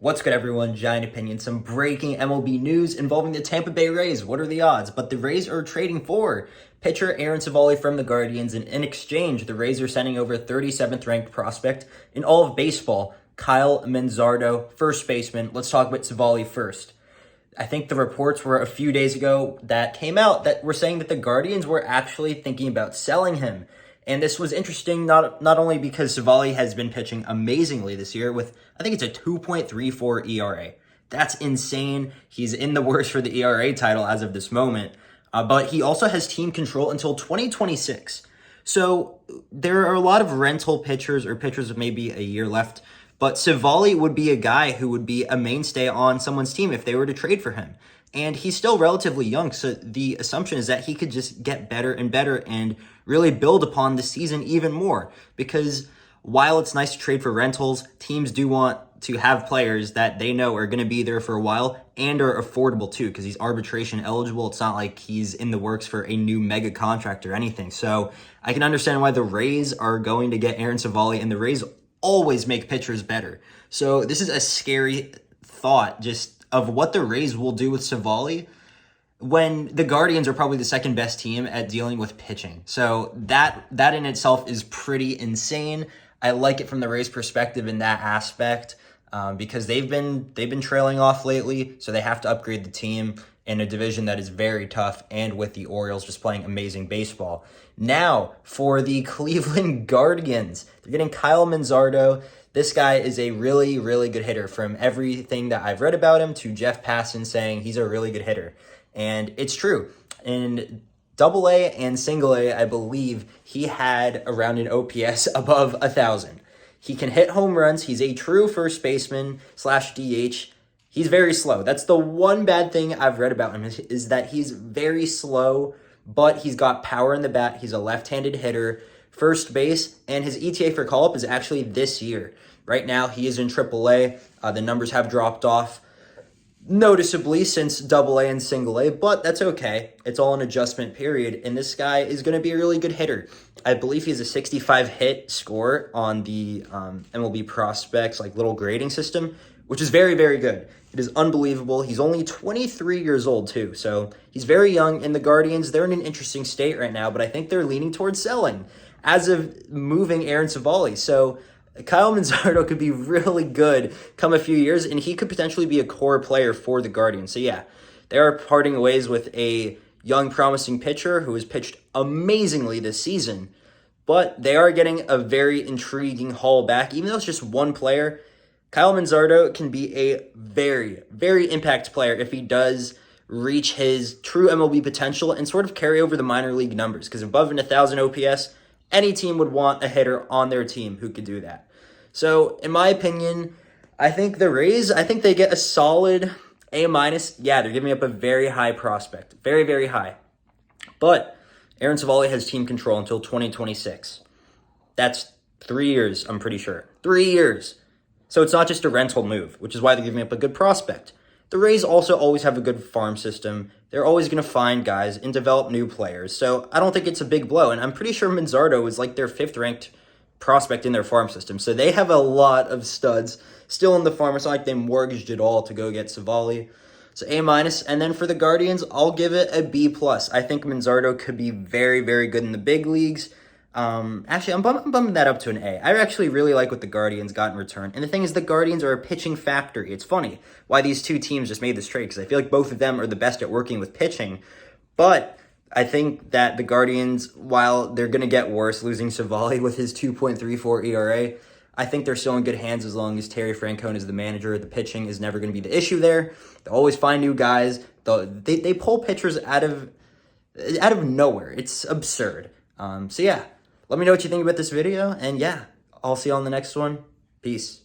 What's good, everyone? Giant Opinion. Some breaking MLB news involving the Tampa Bay Rays. What are the odds? But the Rays are trading for pitcher Aaron Civale from the Guardians, and in exchange, the Rays are sending over 37th ranked prospect in all of baseball, Kyle Manzardo, first baseman. Let's talk about Civale first. I think the reports were a few days ago that came out that were saying that the Guardians were actually thinking about selling him. And this was interesting, not only because Civale has been pitching amazingly this year with, I think it's a 2.34 ERA. That's insane. He's in the works for the ERA title as of this moment. But he also has team control until 2026. So there are a lot of rental pitchers or pitchers with maybe a year left. But Civale would be a guy who would be a mainstay on someone's team if they were to trade for him. And he's still relatively young, so the assumption is that he could just get better and better and really build upon the season even more. Because while it's nice to trade for rentals, teams do want to have players that they know are going to be there for a while and are affordable too, because he's arbitration eligible. It's not like he's in the works for a new mega contract or anything. So I can understand why the Rays are going to get Aaron Civale, and the Rays always make pitchers better. So this is a scary thought just of what the Rays will do with Civale when the Guardians are probably the second best team at dealing with pitching. So that in itself is pretty insane. I like it from the Rays' perspective in that aspect because they've been trailing off lately, so they have to upgrade the team in a division that is very tough, and with the Orioles just playing amazing baseball. Now, for the Cleveland Guardians, they're getting Kyle Manzardo. This guy is a really, really good hitter. From everything that I've read about him to Jeff Passan saying he's a really good hitter. And it's true. In AA and single A, I believe he had around an OPS above 1,000. He can hit home runs. He's a true first baseman / DH. He's very slow. That's the one bad thing I've read about him is that he's very slow, but he's got power in the bat. He's a left-handed hitter. First base, and his ETA for call-up is actually this year. Right now, he is in AAA. The numbers have dropped off noticeably since AA and single A, but that's okay. It's all an adjustment period, and this guy is going to be a really good hitter. I believe he has a 65 hit score on the MLB Prospects little grading system, which is very, very good. It is unbelievable. He's only 23 years old, too, so he's very young, and the Guardians, they're in an interesting state right now, but I think they're leaning towards selling as of moving Aaron Civale. So Kyle Manzardo could be really good come a few years, and he could potentially be a core player for the Guardians. So yeah, they are parting ways with a young, promising pitcher who has pitched amazingly this season, but they are getting a very intriguing haul back. Even though it's just one player, Kyle Manzardo can be a very, very impact player if he does reach his true MLB potential and sort of carry over the minor league numbers, because above an 1,000 OPS, any team would want a hitter on their team who could do that. So, in my opinion, I think the Rays, they get a solid A-. Yeah, they're giving up a very high prospect. Very, very high. But Aaron Civale has team control until 2026. That's 3 years, I'm pretty sure. 3 years. So it's not just a rental move, which is why they're giving up a good prospect. The Rays also always have a good farm system. They're always going to find guys and develop new players. So I don't think it's a big blow. And I'm pretty sure Manzardo is their 5th ranked prospect in their farm system. So they have a lot of studs still in the farm. It's not like they mortgaged it all to go get Civale. So A-. And then for the Guardians, I'll give it a B+. I think Manzardo could be very, very good in the big leagues. Actually, I'm bumping that up to an A. I actually really like what the Guardians got in return. And the thing is, the Guardians are a pitching factory. It's funny why these two teams just made this trade, because I feel like both of them are the best at working with pitching. But I think that the Guardians, while they're going to get worse, losing Civale with his 2.34 ERA, I think they're still in good hands as long as Terry Francona is the manager. The pitching is never going to be the issue there. They'll always find new guys. They pull pitchers out of nowhere. It's absurd. So yeah. Let me know what you think about this video, and yeah, I'll see you on the next one. Peace.